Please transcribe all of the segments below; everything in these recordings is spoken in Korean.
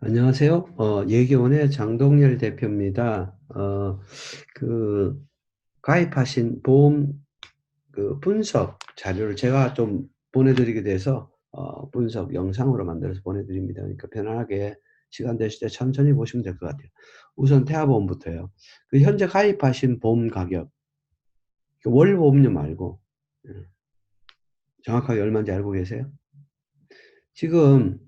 안녕하세요. 예기원의 장동열 대표입니다. 그 가입하신 보험 분석 자료를 제가 좀 보내드리게 돼서 분석 영상으로 만들어서 보내드립니다. 그러니까 편안하게 시간 되실 때 천천히 보시면 될 것 같아요. 우선 태아보험부터요. 현재 가입하신 보험 가격, 월 보험료 말고 정확하게 얼마인지 알고 계세요? 지금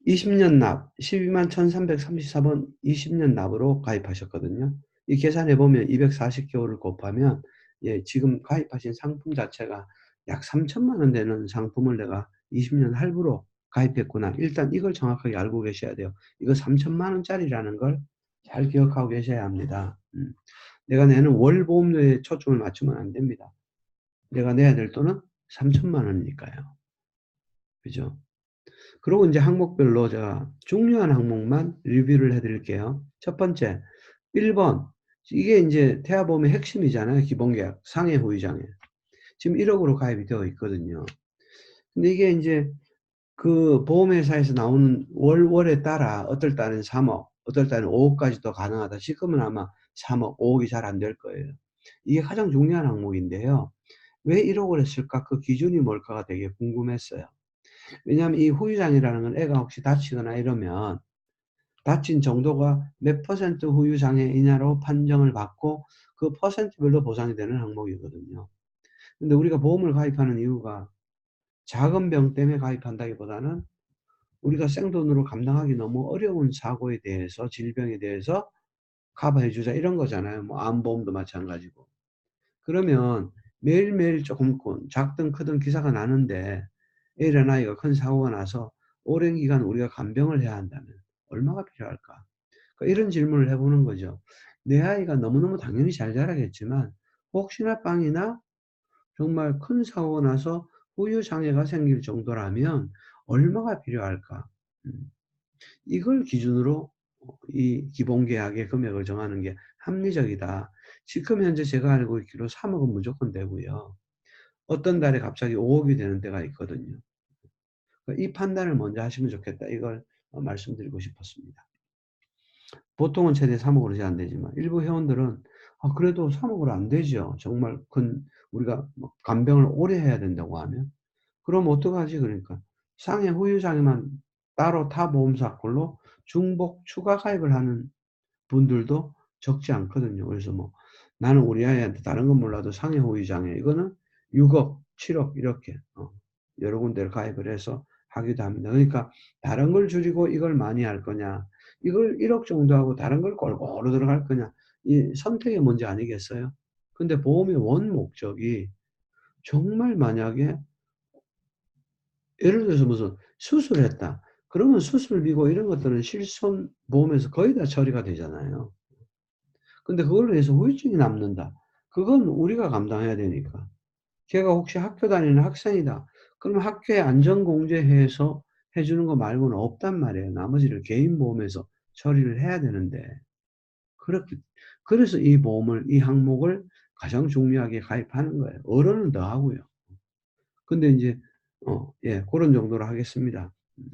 20년 납 12만 1,334번 20년 납으로 가입하셨거든요. 이 계산해 보면 240 개월을 곱하면 지금 가입하신 상품 자체가 약 3천만 원 되는 상품을 내가 20년 할부로 가입했구나. 일단 이걸 정확하게 알고 계셔야 돼요. 이거 3천만 원짜리라는 걸 잘 기억하고 계셔야 합니다. 내가 내는 월 보험료에 초점을 맞추면 안 됩니다. 내가 내야 될 돈은 3천만 원이니까요. 그죠? 그리고 인제 항목별로 제가 중요한 항목만 리뷰를 해 드릴게요. 첫 번째 1 번, 이게 인제 태아보험의 핵심이잖아요, 기본계약, 상해 후유장애. 지금 1억 으로 가입이 되어 있거든요. 근데 이게 인제 그 보험회사에서 나오는 월에 따라 어떨 달은 3억, 어떨 달은 5억 까지도 가능하다. 지금은 아마 3억, 5 억이 잘 안 될 거예요. 이게 가장 중요한 항목인데요. 왜 1억 을 했을까? 그 기준이 뭘까가 되게 궁금했어요. 왜냐하면 이 후유장애라는 건 애가 혹시 다치거나 이러면 다친 정도가 몇 퍼센트 후유 장애이냐로 판정을 받고 그 퍼센트별로 보상이 되는 항목이거든요. 근데 우리가 보험을 가입하는 이유가 작은 병 때문에 가입한다기보다는 우리가 생돈으로 감당하기 너무 어려운 사고에 대해서, 질병에 대해서 커버해 주자 이런 거잖아요. 뭐 암보험도 마찬가지고. 그러면 매일매일 조금 작든 크든 기사가 나는데 애를 아이가 큰 사고가 나서 오랜 기간 우리가 간병을 해야 한다면 얼마가 필요할까? 그러니까 이런 질문을 해 보는 거죠. 내 아이가 너무너무 당연히 잘 자라겠지만 혹시나 빵이나 정말 큰 사고가 나서 후유 장애가 생길 정도라면 얼마가 필요할까? 음. 이걸 기준으로 이 기본 계약의 금액을 정하는 게 합리적이다. 지금 현재 제가 알고 있기로 3 억은 무조건 되고요. 어떤 달에 갑자기 5 억이 되는 때가 있거든요. 이 판단을 먼저 하시면 좋겠다. 이걸 말씀드리고 싶었습니다. 보통은 최대 3 억으로 제한되지만 일부 회원들은 그래도 3 억으로 안 되죠. 정말 큰 우리가 뭐 간병을 오래 해야 된다고 하면. 그럼 어떡하지 그러니까. 상해 후유 장애만 따로 타 보험사 걸로 중복 추가 가입을 하는 분들도 적지 않거든요. 그래서 뭐 나는 우리 아이한테 다른 건 몰라도 상해 후유 장애 이거는 6 억, 7억 이렇게 여러 군데를 가입을 해서 하기도 합니다. 그러니까 다른 걸 줄이고 이걸 많이 할 거냐, 이걸 1억 정도 하고 다른 걸 골고루 들어갈 거냐, 이 선택의 문제 아니겠어요? 근데 보험의 원 목적이 정말 만약에 예를 들어서 무슨 수술을 했다. 그러면 수술비고 이런 것들은 실손보험에서 거의 다 처리가 되잖아요. 근데 그걸로 해서 후유증이 남는다. 그건 우리가 감당해야 되니까. 걔가 혹시 학교 다니는 학생이다. 그러면 학교에 안전공제해서 해 주는 거 말고는 없단 말이에요. 나머지를 개인 보험에서 처리를 해야 되는데. 그렇게 그래서 이 보험을 이 항목을 가장 중요하게 가입하는 거예요. 어른은 더 하고요. 근데 인제 고런 정도로 하겠습니다. 음.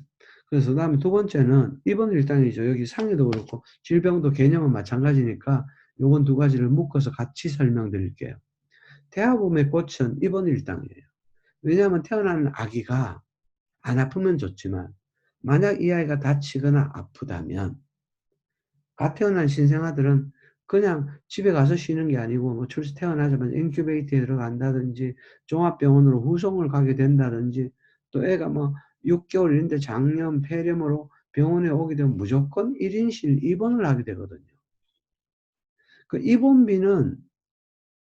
그래서 그다음에 두 번째는 입원 일당이죠. 여기 상해도 그렇고 질병도 개념은 마찬가지니까 요건 두 가지를 묶어서 같이 설명드릴게요. 대학보험의 꽃은 입원 일당이에요. 왜냐하면 태어나는 아기가 안 아프면 좋지만 만약 이 아이가 다치거나 아프다면 갓 태어난 신생아들은 그냥 집에 가서 쉬는 게 아니고 뭐 태어나자마자 인큐베이터에 들어간다든지 종합병원으로 후송을 가게 된다든지 또 애가 뭐 6 개월 이런데 장염, 폐렴으로 병원에 오게 되면 무조건 1 인실 입원을 하게 되거든요. 그 입원비는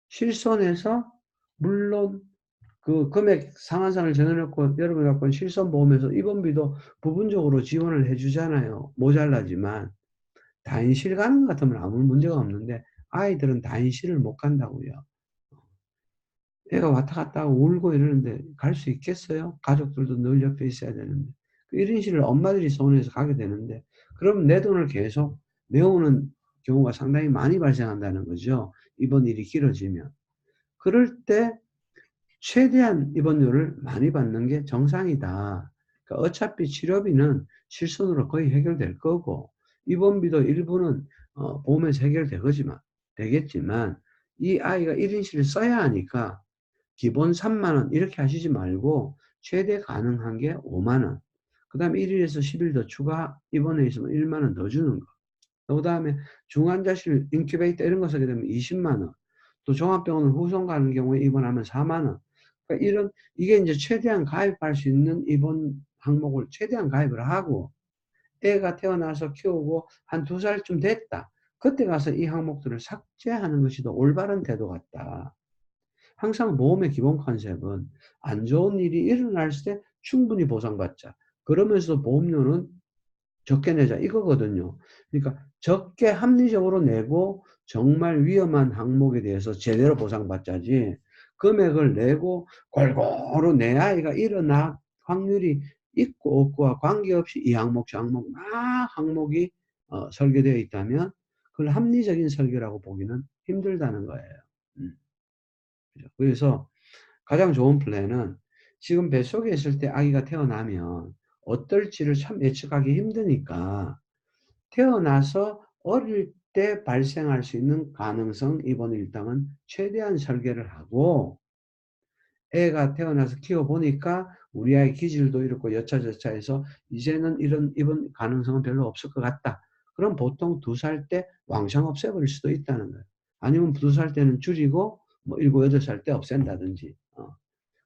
실손해서 물론 그 금액 상한선을 정해 놓고 여러분이 갖고 있는 실손보험에서 입원비도 부분적으로 지원을 해 주잖아요, 모자라지만. 다인실 가는 것 같으면 아무 문제가 없는데 아이들은 다인실을 못 간다고요. 애가 왔다 갔다 하고 울고 이러는데 갈 수 있겠어요? 가족들도 늘 옆에 있어야 되는데. 그 1 인실을 엄마들이 서운해서 가게 되는데 그럼 내 돈을 계속 메우는 경우가 상당히 많이 발생한다는 거죠, 입원일이 길어지면. 그럴 때 최대한 입원료를 많이 받는 게 정상이다. 그러니까 어차피 치료비는 실손으로 거의 해결될 거고 입원비도 일부는 보험에서 되겠지만 이 아이가 1 인실을 써야 하니까 기본 3만 원 이렇게 하시지 말고 최대 가능한 게 5만 원. 그다음에 1 일에서 10일 더 추가 입원해 있으면 1만 원 더 주는 거. 그다음에 중환자실 인큐베이터 이런 거 쓰게 되면 20만 원. 또 종합병원 후송 가는 경우에 입원하면 4만 원. 그러니까 이게 인제 최대한 가입할 수 있는 입원 항목을 최대한 가입을 하고 애가 태어나서 키우고 한 2 살쯤 됐다. 그때 가서 이 항목들을 삭제하는 것이 더 올바른 태도 같다. 항상 보험의 기본 컨셉은 안 좋은 일이 일어났을 때 충분히 보상받자. 그러면서 보험료는 적게 내자 이거거든요. 그러니까 적게 합리적으로 내고 정말 위험한 항목에 대해서 제대로 보상받자지 금액을 내고 골고루 내 아이가 일어날 확률이 있고 없고와 관계없이 이 항목 저 항목 막 항목이 설계되어 있다면 그걸 합리적인 설계라고 보기는 힘들다는 거예요. 음. 그죠. 그래서 가장 좋은 플랜은 지금 뱃속에 있을 때 아기가 태어나면 어떨지를 참 예측하기 힘드니까 태어나서 어릴 때 발생할 수 있는 가능성 입원 일당은 최대한 설계를 하고 애가 태어나서 키워 보니까 우리 아이 기질도 이렇고 여차저차해서 이제는 이런 입원 가능성은 별로 없을 것 같다. 그럼 보통 2살 때 왕창 없애 버릴 수도 있다는 거예요. 아니면 2살 때는 줄이고 뭐 7, 8살 때 없앤다든지.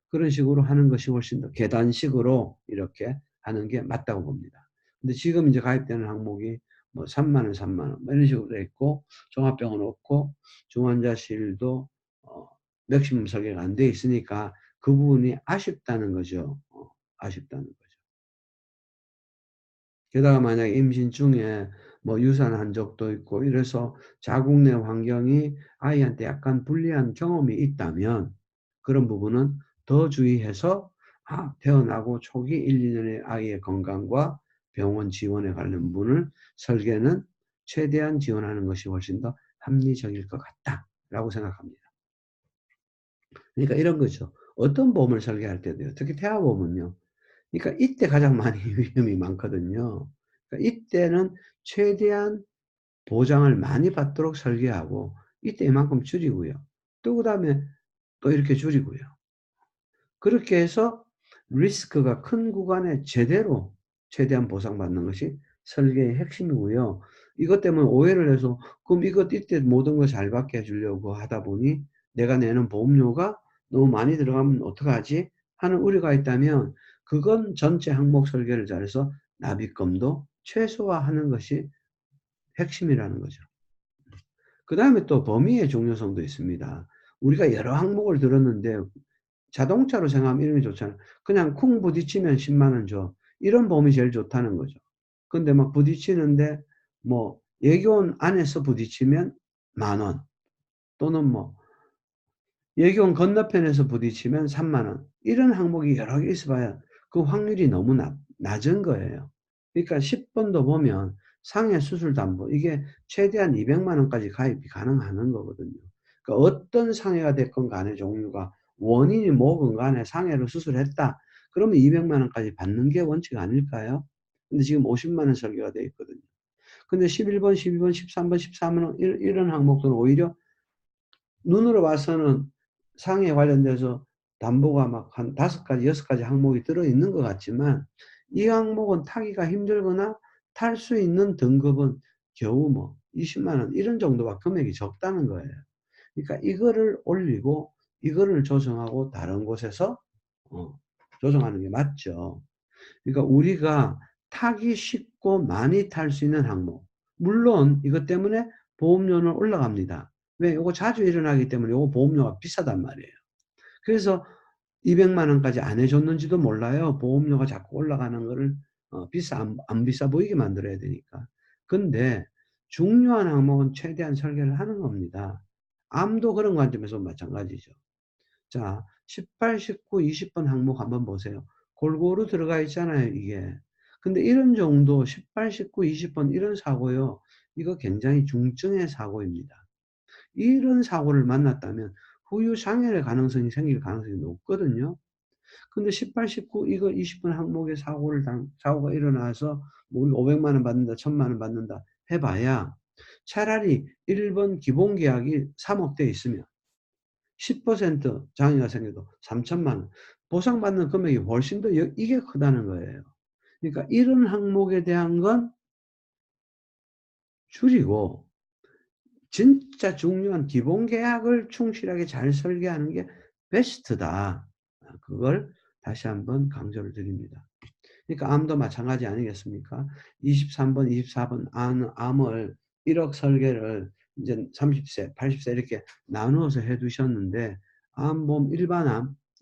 그런 식으로 하는 것이 훨씬 더 계단식으로 이렇게 하는 게 맞다고 봅니다. 근데 지금 이제 가입되는 항목이 뭐 3만 원, 3만 원 뭐 이런 식으로 돼 있고 종합병원 없고 중환자실도 맥시멈 설계가 안 돼 있으니까 그 부분이 아쉽다는 거죠. 아쉽다는 거죠. 게다가 만약에 임신 중에 뭐 유산한 적도 있고 이래서 자국 내 환경이 아이한테 약간 불리한 경험이 있다면 그런 부분은 더 주의해서 태어나고 초기 1-2 년의 아이의 건강과 병원 지원에 관련 부분을 설계는 최대한 지원하는 것이 훨씬 더 합리적일 것 같다라고 생각합니다. 그러니까 이런 거죠. 어떤 보험을 설계할 때도요. 특히 태아보험은요. 그러니까 이때 가장 많이 위험이 많거든요. 그러니까 이때는 최대한 보장을 많이 받도록 설계하고 이때 이만큼 줄이고요. 또 그다음에 또 이렇게 줄이고요. 그렇게 해서 리스크가 큰 구간에 제대로 최대한 보상받는 것이 설계의 핵심이고요. 이것 때문에 오해를 해서 '그럼 이때 모든 걸 잘 받게 해 주려고 하다 보니 내가 내는 보험료가 너무 많이 들어가면 어떡하지?' 하는 우려가 있다면 그건 전체 항목 설계를 잘해서 납입금도 최소화하는 것이 핵심이라는 거죠. 그다음에 또 범위의 중요성도 있습니다. 우리가 여러 항목을 들었는데 자동차로 생각하면 이런 게 좋잖아요. 그냥 쿵 부딪히면 10만 원 줘. 이런 보험이 제일 좋다는 거죠. 근데 막 부딪히는데 뭐 예교원 안에서 부딪히면 10,000원 또는 뭐 예교원 건너편에서 부딪히면 3만 원. 이런 항목이 여러 개 있어 봐야 그 확률이 너무 낮은 거예요. 그러니까 10 번도 보면 상해 수술 담보 이게 최대한 200만 원까지 가입이 가능한 거거든요. 그러니까 어떤 상해가 됐건 간에 종류가 원인이 뭐건 간에 상해로 수술했다. 그러면 200만 원까지 받는 게 원칙 아닐까요? 근데 지금 50만 원 설계가 돼 있거든요. 근데 11 번, 12 번, 13 번, 14만 원 이런 항목들은 오히려 눈으로 봐서는 상해에 관련돼서 담보가 막 한 5 가지 6 가지 항목이 들어 있는 것 같지만 이 항목은 타기가 힘들거나 탈 수 있는 등급은 겨우 뭐 200,000원 이런 정도가 금액이 적다는 거예요. 그러니까 이거를 올리고 이거를 조정하고 다른 곳에서 어 조정하는 게 맞죠. 그러니까 우리가 타기 쉽고 많이 탈 수 있는 항목. 물론 이것 때문에 보험료는 올라갑니다. 왜? 요거 자주 일어나기 때문에 요거 보험료가 비싸단 말이에요. 그래서 200만 원까지 안 해 줬는지도 몰라요. 보험료가 자꾸 올라가는 거를 안 비싸 보이게 만들어야 되니까. 근데 중요한 항목은 최대한 설계를 하는 겁니다. 암도 그런 관점에서 마찬가지죠. 자 18, 19, 20번 항목 한번 보세요. 골고루 들어가 있잖아요 이게. 근데 이런 정도 18, 19, 20번 이런 사고요. 이거 굉장히 중증의 사고입니다. 이런 사고를 만났다면 후유 장애의 가능성이 생길 가능성이 높거든요. 근데 18, 19 이거 20번 항목의 사고가 일어나서 뭐 우리가 500만 원 받는다, 1000만 원 받는다 해 봐야 차라리 1번 기본 계약이 3억 돼 있으면 10% 장애가 생겨도 3천만 원 보상받는 금액이 훨씬 더 이게 크다는 거예요. 그러니까 이런 항목에 대한 건 줄이고 진짜 중요한 기본 계약을 충실하게 잘 설계하는 게 베스트다. 그걸 다시 한번 강조를 드립니다. 그러니까 암도 마찬가지 아니겠습니까? 23번, 24번 암을 1억 설계를 이제 30세, 80세 이렇게 나누어서 해 두셨는데 암보험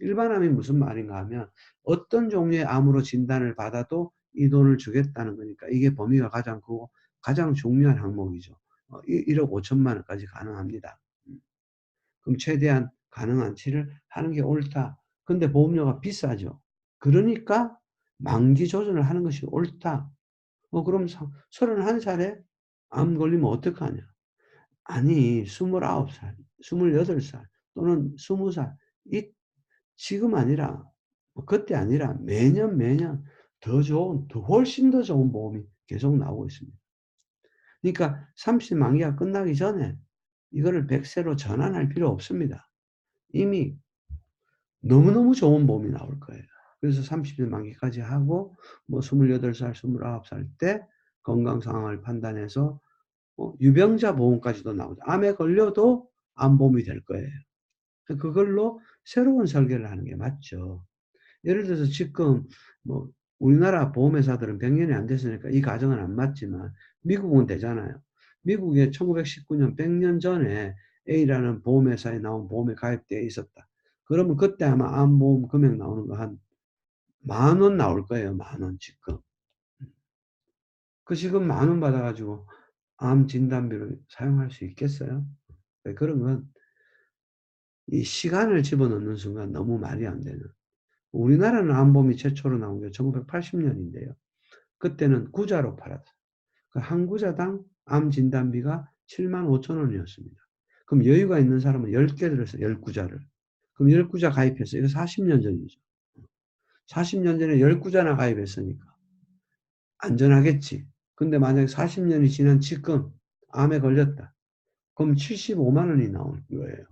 일반암이 무슨 말인가 하면 어떤 종류의 암으로 진단을 받아도 이 돈을 주겠다는 거니까 이게 범위가 가장 크고 가장 중요한 항목이죠. 1억 5천만 원까지 가능합니다. 그럼 최대한 가능한 치를 하는 게 옳다. 근데 보험료가 비싸죠. 그러니까 만기 조절을 하는 것이 옳다. 그럼 31살에 암 걸리면 어떡하냐. 아니 29살, 28살 또는 20살 지금 아니라 그때 아니라 매년 더 좋은 훨씬 더 좋은 보험이 계속 나오고 있습니다. 그러니까 30세 만기가 끝나기 전에 이거를 100세로 전환할 필요 없습니다. 이미 너무너무 좋은 보험이 나올 거예요. 그래서 30세 만기까지 하고 뭐 28살, 29살 때 건강 상황을 판단해서 유병자 보험까지도 나오죠. 암에 걸려도 암보험이 될 거예요. 그걸로 새로운 설계를 하는 게 맞죠. 예를 들어서 지금 뭐 우리나라 보험회사들은 100년이 안 됐으니까 이 가정은 안 맞지만 미국은 되잖아요. 미국에 1919년 100년 전에 A라는 보험회사에 나온 보험에 가입되어 있었다. 그러면 그때 아마 암보험 금액 나오는 거 한 10,000원 나올 거예요. 10,000원 지금. 그 지금 10,000원 받아가지고 암 진단비를 사용할 수 있겠어요? 그런 건 이 시간을 집어넣는 순간 너무 말이 안 되는. 우리나라는 암보험이 최초로 나온 게 1980년인데요. 그때는 구자로 팔았어요. 그 한 구자당 암 진단비가 75,000원이었습니다. 그럼 여유가 있는 사람은 10개 들었어요. 10구자를. 그럼 10구자 가입했어요. 이거 40년 전이죠. 40년 전에 10구자나 가입했으니까 안전하겠지. 근데 만약에 40년이 지난 지금 암에 걸렸다. 그럼 75만 원이 나오는 거예요.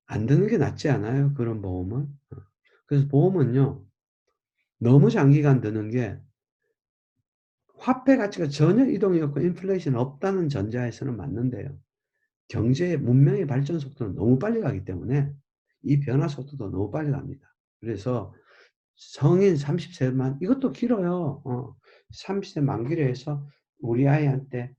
안 드는 게 낫지 않아요? 그런 보험은? 그래서 보험은요. 너무 장기간 드는 게 화폐 가치가 전혀 이동이 없고 인플레이션 없다는 전제하에서는 맞는데요. 경제의 문명의 발전 속도는 너무 빨리 가기 때문에 이 변화 속도도 너무 빨리 갑니다. 그래서 성인 30세만 이것도 길어요. 30세 만기로 해서 우리 아이한테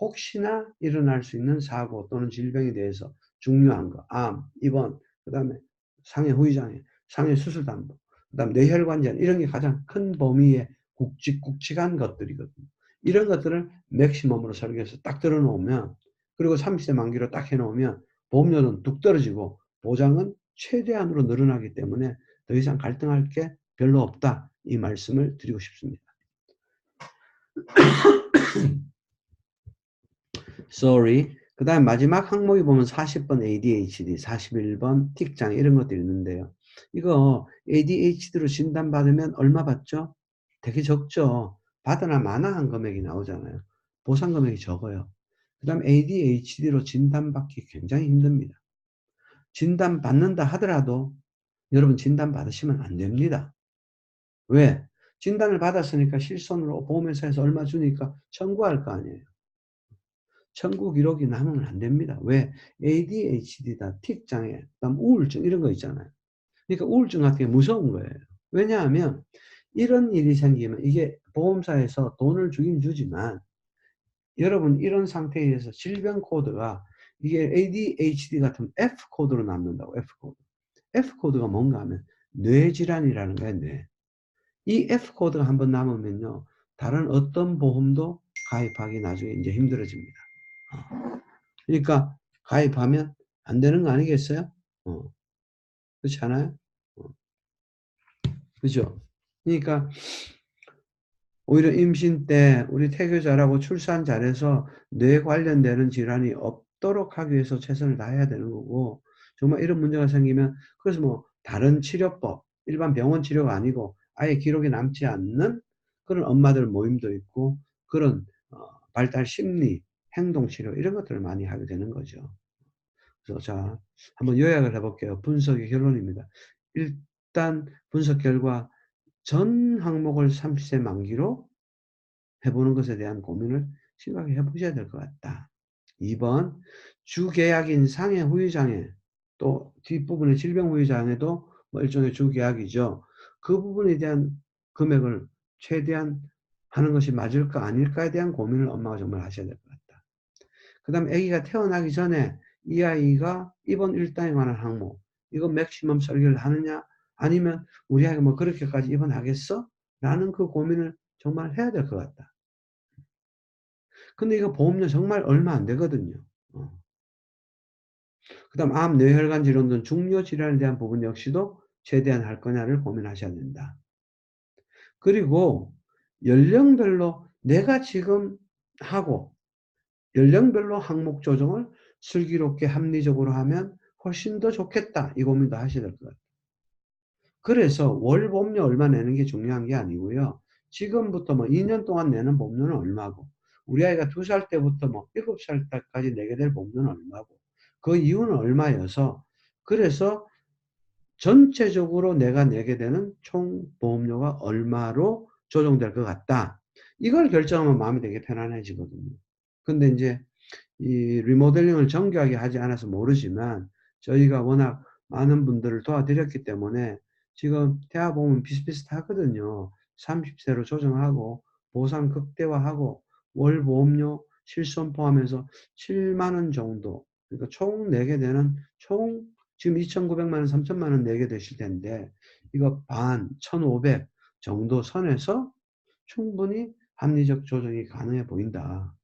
혹시나 일어날 수 있는 사고 또는 질병에 대해서 중요한 거, 암, 입원, 그다음에 상해 후유장애, 상해 수술 담보, 그다음 뇌혈관 질환 이런 게 가장 큰 범위의 굵직굵직한 것들이거든요. 이런 것들을 맥시멈으로 설계해서 딱 들어 놓으면 그리고 30세 만기로 딱 해 놓으면 보험료는 뚝 떨어지고 보장은 최대한으로 늘어나기 때문에 더 이상 갈등할 게 별로 없다. 이 말씀을 드리고 싶습니다. Sorry. 그다음 마지막 항목에 보면 40번 ADHD, 41번 틱장 이런 것들이 있는데요. 이거 ADHD로 진단받으면 얼마 받죠? 되게 적죠. 받으나 마나한 금액이 나오잖아요. 보상 금액이 적어요. 그다음 ADHD로 진단받기 굉장히 힘듭니다. 진단받는다 하더라도 여러분 진단받으시면 안 됩니다. 왜? 진단을 받았으니까 실손으로 보험회사에서 얼마 주니까 청구할 거 아니에요. 청구 기록이 남으면 안 됩니다. 왜? ADHD다, 틱장애, 그다음 우울증 이런 거 있잖아요. 그러니까 우울증 같은 게 무서운 거예요. 왜냐하면 이런 일이 생기면 이게 보험사에서 돈을 주긴 주지만 여러분 이런 상태에 의해서 질병 코드가 이게 ADHD 같은 F 코드로 남는다고 F 코드. F 코드가 뭔가 하면 뇌질환이라는 거예요. 뇌. 이 F 코드가 한번 남으면요. 다른 어떤 보험도 가입하기 나중에 이제 힘들어집니다. 그러니까 가입하면 안 되는 거 아니겠어요? 그렇지 않아요? 어, 그죠? 그러니까 오히려 임신 때 우리 태교 잘하고 출산 잘해서 뇌 관련되는 질환이 없도록 하기 위해서 최선을 다해야 되는 거고 정말 이런 문제가 생기면 그래서 뭐 다른 치료법, 일반 병원 치료가 아니고 아예 기록에 남지 않는 그런 엄마들 모임도 있고 그런 발달 심리, 행동 치료 이런 것들을 많이 하게 되는 거죠. 그래서 자, 한번 요약을 해 볼게요. 분석의 결론입니다. 일단 분석 결과 전 항목을 30세 만기로 해 보는 것에 대한 고민을 심각하게 해 보셔야 될 것 같다. 2번 주계약인 상해 후유 장애 또 뒷부분에 질병 후유 장애도 뭐 일종의 주계약이죠. 그 부분에 대한 금액을 최대한 하는 것이 맞을까 아닐까에 대한 고민을 엄마가 정말 하셔야 될 것 같다. 그다음에 아기가 태어나기 전에 이 아이가 입원 일당에 관한 항목 이거 맥시멈 설계를 하느냐 아니면 '우리 아이가 뭐 그렇게까지 입원하겠어?' 라는 그 고민을 정말 해야 될 것 같다. 근데 이거 보험료 정말 얼마 안 되거든요. 어. 그다음 암 뇌혈관 질환 등 중요 질환에 대한 부분 역시도 최대한 할 거냐를 고민하셔야 된다. 그리고 연령별로 내가 지금 하고 연령별로 항목 조정을 슬기롭게 합리적으로 하면 훨씬 더 좋겠다. 이 고민도 하셔야 될 것 같아요. 그래서 월 보험료 얼마 내는 게 중요한 게 아니고요. 지금부터 뭐 2년 동안 내는 보험료는 얼마고 우리 아이가 2살 때부터 뭐 7살 때까지 내게 될 보험료는 얼마고 그 이유는 얼마여서 그래서 전체적으로 내가 내게 되는 총 보험료가 얼마로 조정될 것 같다. 이걸 결정하면 마음이 되게 편안해지거든요. 근데 인제 이 리모델링을 정교하게 하지 않아서 모르지만 저희가 워낙 많은 분들을 도와드렸기 때문에 지금 대학 보면 비슷비슷하거든요. 30 세로 조정하고 보상 극대화하고 월 보험료 실손 포함해서 7만 원 정도 그러니까 총 내게 되는 총 지금 2,900만 원, 3천만 원 내게 되실 텐데 이거 반 1,500 정도 선에서 충분히 합리적 조정이 가능해 보인다.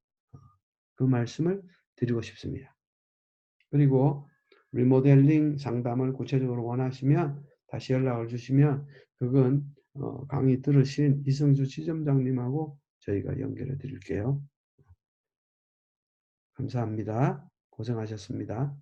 그 말씀을 드리고 싶습니다. 그리고 리모델링 상담을 구체적으로 원하시면 다시 연락을 주시면 그건 강의 들으신 이승주 지점장님하고 저희가 연결해 드릴게요. 감사합니다. 고생하셨습니다.